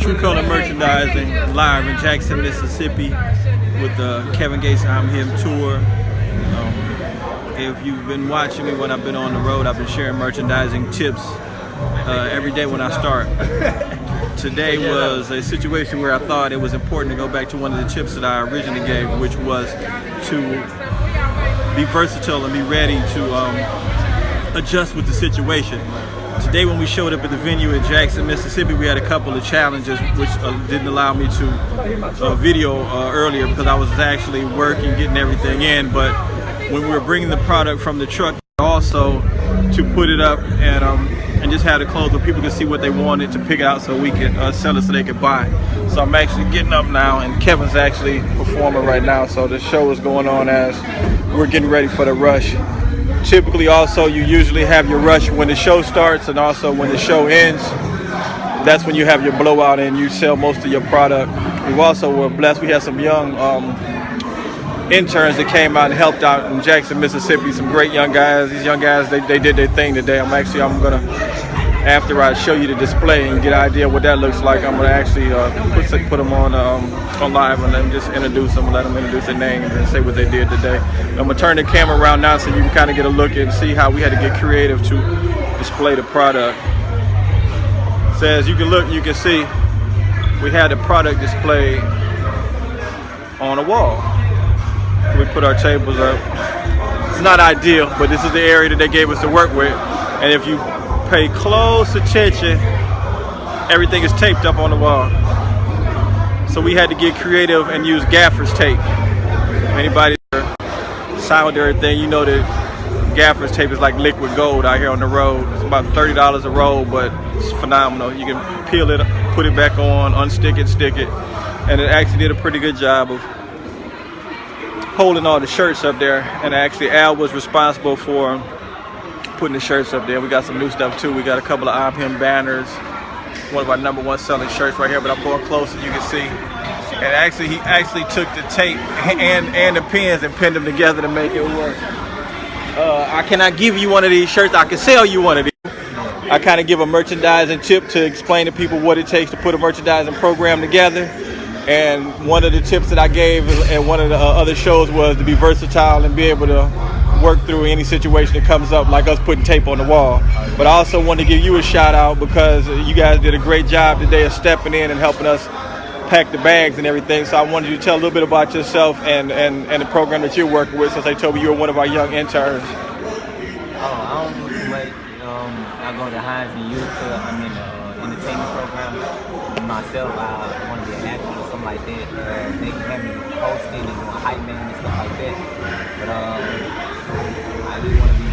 True Color Merchandising live in Jackson, Mississippi with the Kevin Gates I'm Him tour. If you've been watching me when I've been on the road, I've been sharing merchandising tips every day when I start. Today was a situation where I thought it was important to go back to one of the tips that I originally gave, which was to be versatile and be ready to adjust with the situation. Today when we showed up at the venue in Jackson, Mississippi, we had a couple of challenges which didn't allow me to video earlier because I was actually working, getting everything in. But when we were bringing the product from the truck, also to put it up and just have it closed so people could see what they wanted to pick out so we could sell it so they could buy. So I'm actually getting up now, and Kevin's actually performing right now. So the show is going on as we're getting ready for the rush. Typically also you usually have your rush when the show starts, and also when the show ends. That's when you have your blowout and you sell most of your product. We also were blessed. We had some young interns that came out and helped out in Jackson, Mississippi. Some great young guys. These young guys, they did their thing today. I'm gonna, after I show you the display and get an idea what that looks like, I'm gonna actually put them on live and let them just introduce them, let them introduce their names and say what they did today. I'm gonna turn the camera around now so you can kind of get a look and see how we had to get creative to display the product. So as you can look, you can see we had the product displayed on a wall. We put our tables up. It's not ideal, but this is the area that they gave us to work with. And if you pay close attention, everything is taped up on the wall. So we had to get creative and use gaffer's tape. If anybody signed with everything, you know that gaffer's tape is like liquid gold out here on the road. It's about $30 a roll, but it's phenomenal. You can peel it, put it back on, unstick it, stick it. And it actually did a pretty good job of holding all the shirts up there. And actually Al was responsible for putting the shirts up there. We got some new stuff too. We got a couple of I'm Him banners, one of our #1 selling shirts right here, but I'm going close so you can see. And actually he actually took the tape and the pins and pinned them together to make it work. I cannot give you one of these shirts. I can sell you one of these. I kind of give a merchandising tip to explain to people what it takes to put a merchandising program together. And one of the tips that I gave in one of the other shows was to be versatile and be able to work through any situation that comes up, like us putting tape on the wall. But I also want to give you a shout out because you guys did a great job today of stepping in and helping us pack the bags and everything. So I wanted you to tell a little bit about yourself and the program that you're working with, since they told me you were one of our young interns. I don't do too much. I go to Hines and Youth. I'm in the entertainment program. Myself, I want to be an actor or something like that. They can have me hosting and doing hype man and stuff like that. But I just want to be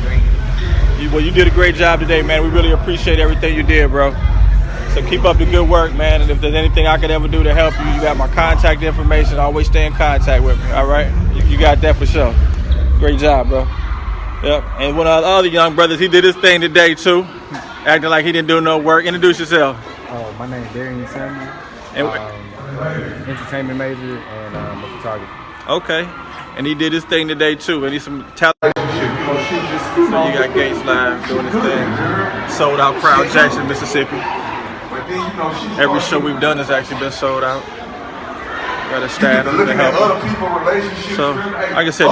great. Well, you did a great job today, man. We really appreciate everything you did, bro. So keep up the good work, man. And if there's anything I could ever do to help you, you got my contact information. Always stay in contact with me, all right? You got that for sure. Great job, bro. Yep. And one of the other young brothers, he did his thing today, too. Acting like he didn't do no work. Introduce yourself. My name is Darian Samuel. Entertainment major and a photographer. Okay. And he did his thing today, too. And he's some talent. So you got Gates Live doing his thing. Sold out crowd, Jackson, Mississippi. Every show we've done has actually been sold out. Got a staff to help. So, like I said,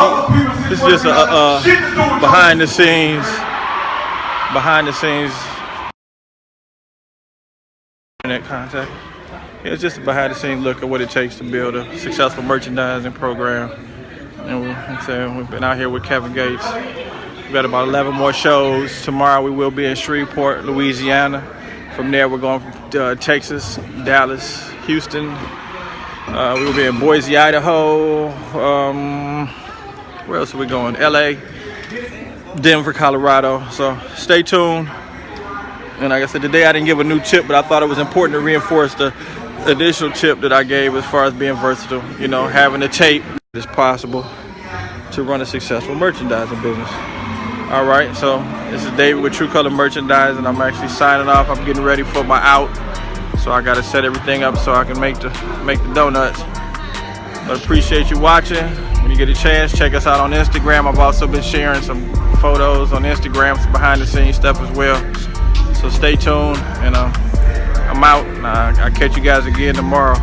this is just a behind the scenes internet contact. It's just a behind the scenes look at what it takes to build a successful merchandising program. And we've been out here with Kevin Gates. We've got about 11 more shows. Tomorrow we will be in Shreveport, Louisiana. From there we're going from Texas, Dallas, Houston. We will be in Boise, Idaho. Where else are we going? LA, Denver, Colorado. So stay tuned. And like I said, today I didn't give a new tip, but I thought it was important to reinforce the additional tip that I gave as far as being versatile. You know, having the tape is possible to run a successful merchandising business. All right, so this is David with True Color Merchandising. I'm actually signing off. I'm getting ready for my out. So I got to set everything up so I can make the donuts. But appreciate you watching. When you get a chance, check us out on Instagram. I've also been sharing some photos on Instagram, some behind the scenes stuff as well. So stay tuned, and I'm I'm out. I'll catch you guys again tomorrow.